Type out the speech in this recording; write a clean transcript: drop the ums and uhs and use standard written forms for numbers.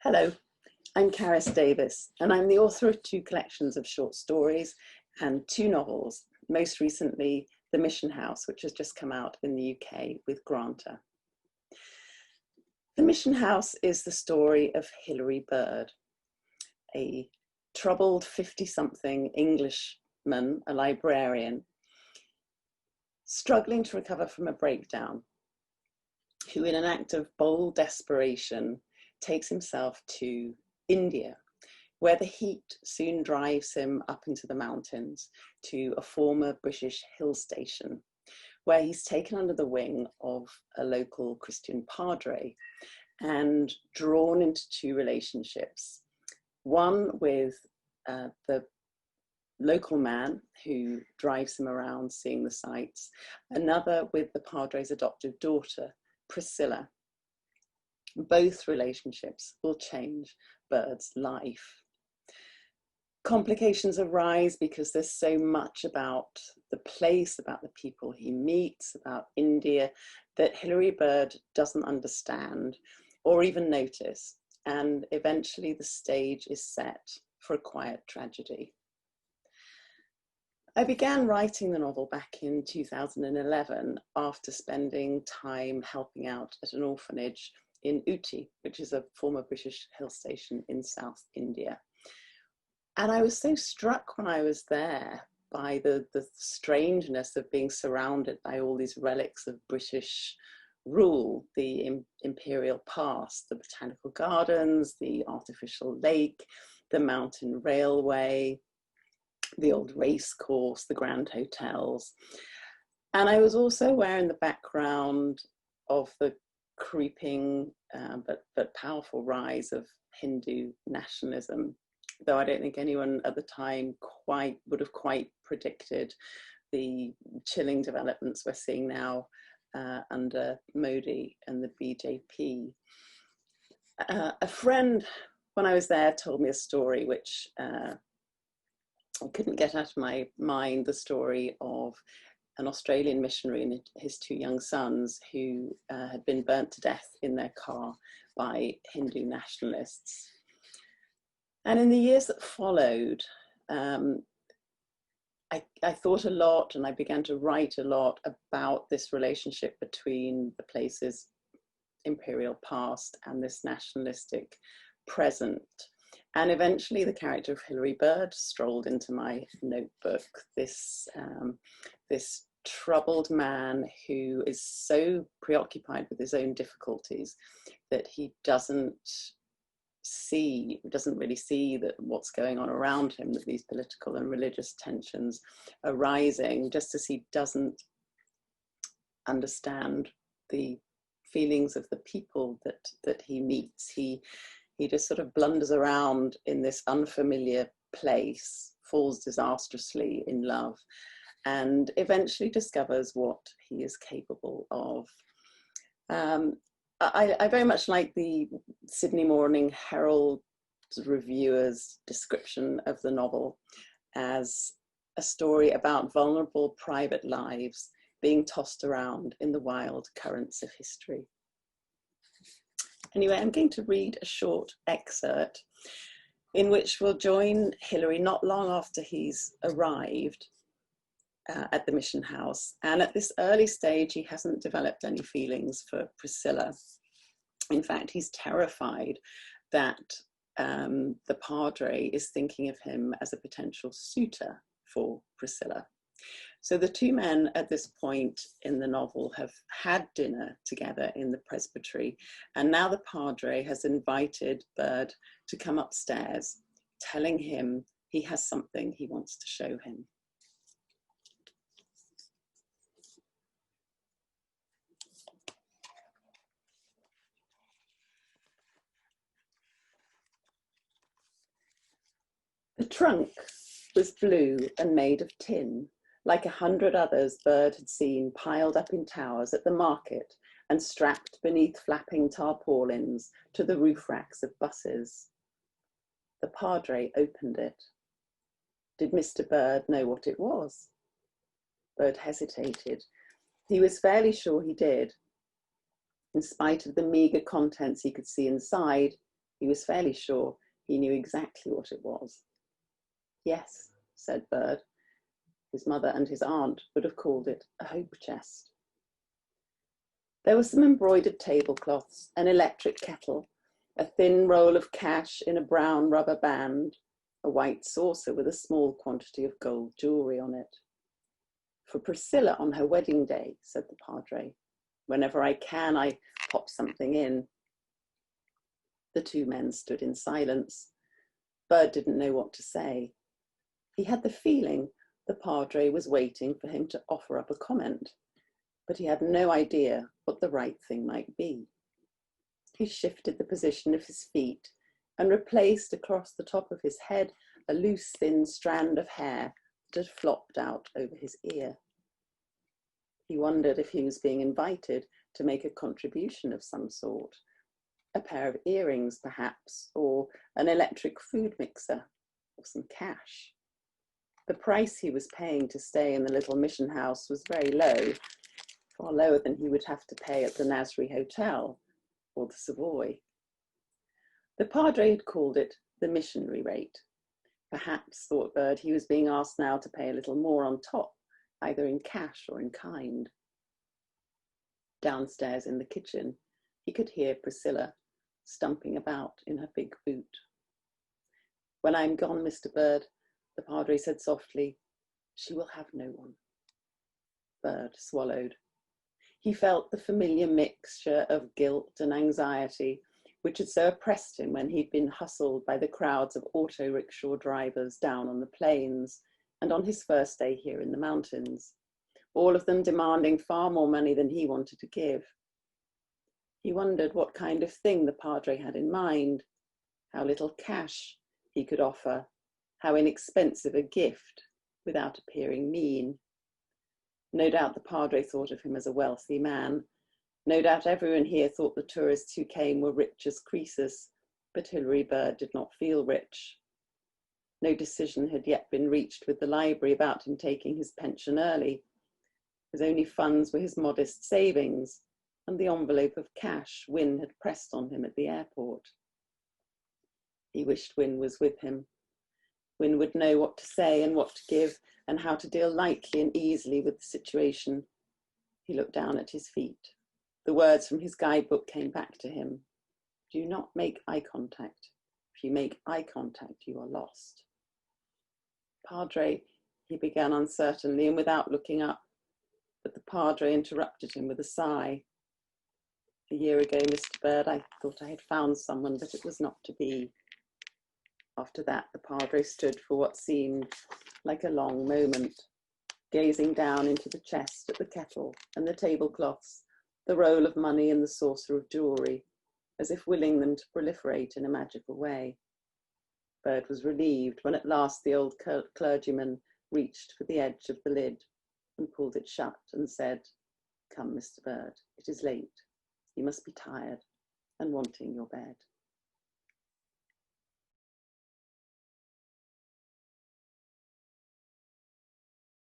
Hello, I'm Carys Davies, and I'm the author of 2 collections of short stories and 2 novels, most recently The Mission House, which has just come out in the UK with Granta. The Mission House is the story of Hilary Bird, a troubled 50-something Englishman, a librarian, struggling to recover from a breakdown, who in an act of bold desperation takes himself to India, where the heat soon drives him up into the mountains to a former British hill station, where he's taken under the wing of a local Christian padre and drawn into 2 relationships. One with the local man who drives him around seeing the sights, another with the padre's adopted daughter, Priscilla. Both relationships will change Bird's life. Complications arise because there's so much about the place, about the people he meets, about India, that Hilary Bird doesn't understand or even notice. And eventually the stage is set for a quiet tragedy. I began writing the novel back in 2011 after spending time helping out at an orphanage in Ooty, which is a former British hill station in South India. And I was so struck when I was there by the strangeness of being surrounded by all these relics of British rule, the imperial past, the botanical gardens, the artificial lake, the mountain railway, the old race course, the grand hotels. And I was also aware in the background of the creeping but powerful rise of Hindu nationalism, though I don't think anyone at the time would have quite predicted the chilling developments we're seeing now under Modi and the BJP. A friend, when I was there, told me a story which I couldn't get out of my mind, the story of an Australian missionary and his 2 young sons who had been burnt to death in their car by Hindu nationalists. And in the years that followed, I thought a lot, and I began to write a lot about this relationship between the place's imperial past and this nationalistic present. And eventually the character of Hilary Bird strolled into my notebook, this troubled man who is so preoccupied with his own difficulties that he doesn't really see that what's going on around him, that these political and religious tensions are rising, just as he doesn't understand the feelings of the people that he meets. He just sort of blunders around in this unfamiliar place, falls disastrously in love, and eventually discovers what he is capable of. I very much like the Sydney Morning Herald reviewer's description of the novel as a story about vulnerable private lives being tossed around in the wild currents of history. Anyway, I'm going to read a short excerpt in which we'll join Hilary not long after he's arrived at the mission house. And at this early stage, he hasn't developed any feelings for Priscilla. In fact, he's terrified that the padre is thinking of him as a potential suitor for Priscilla. So the 2 men at this point in the novel have had dinner together in the presbytery, and now the padre has invited Bird to come upstairs, telling him he has something he wants to show him. The trunk was blue and made of tin, like 100 others Bird had seen piled up in towers at the market and strapped beneath flapping tarpaulins to the roof racks of buses. The padre opened it. Did Mr. Bird know what it was? Bird hesitated. He was fairly sure he did. In spite of the meagre contents he could see inside, He was fairly sure he knew exactly what it was. Yes, said Bird. His mother and his aunt would have called it a hope chest. There were some embroidered tablecloths, an electric kettle, a thin roll of cash in a brown rubber band, a white saucer with a small quantity of gold jewellery on it. For Priscilla on her wedding day, said the padre. Whenever I can, I pop something in. The two men stood in silence. Bird didn't know what to say. He had the feeling the padre was waiting for him to offer up a comment, but he had no idea what the right thing might be. He shifted the position of his feet and replaced across the top of his head a loose, thin strand of hair that had flopped out over his ear. He wondered if he was being invited to make a contribution of some sort, a pair of earrings perhaps, or an electric food mixer, or some cash. The price he was paying to stay in the little mission house was very low, far lower than he would have to pay at the Nasri Hotel or the Savoy. The padre had called it the missionary rate. Perhaps, thought Bird, he was being asked now to pay a little more on top, either in cash or in kind. Downstairs in the kitchen, he could hear Priscilla stumping about in her big boot. When I'm gone, Mr. Bird, the padre said softly, she will have no one. Bird swallowed. He felt the familiar mixture of guilt and anxiety which had so oppressed him when he'd been hustled by the crowds of auto rickshaw drivers down on the plains and on his first day here in the mountains, all of them demanding far more money than he wanted to give. He wondered what kind of thing the padre had in mind, how little cash he could offer, how inexpensive a gift without appearing mean. No doubt the padre thought of him as a wealthy man. No doubt everyone here thought the tourists who came were rich as Croesus, but Hilary Bird did not feel rich. No decision had yet been reached with the library about him taking his pension early. His only funds were his modest savings and the envelope of cash Wynne had pressed on him at the airport. He wished Wynne was with him. Wynne would know what to say and what to give and how to deal lightly and easily with the situation. He looked down at his feet. The words from his guidebook came back to him. Do not make eye contact. If you make eye contact, you are lost. Padre, he began uncertainly and without looking up, but the padre interrupted him with a sigh. A year ago, Mr. Bird, I thought I had found someone, but it was not to be. After that, the padre stood for what seemed like a long moment, gazing down into the chest at the kettle and the tablecloths, the roll of money and the saucer of jewellery, as if willing them to proliferate in a magical way. Bird was relieved when at last the old clergyman reached for the edge of the lid and pulled it shut and said, Come, Mr. Bird, it is late. You must be tired and wanting your bed.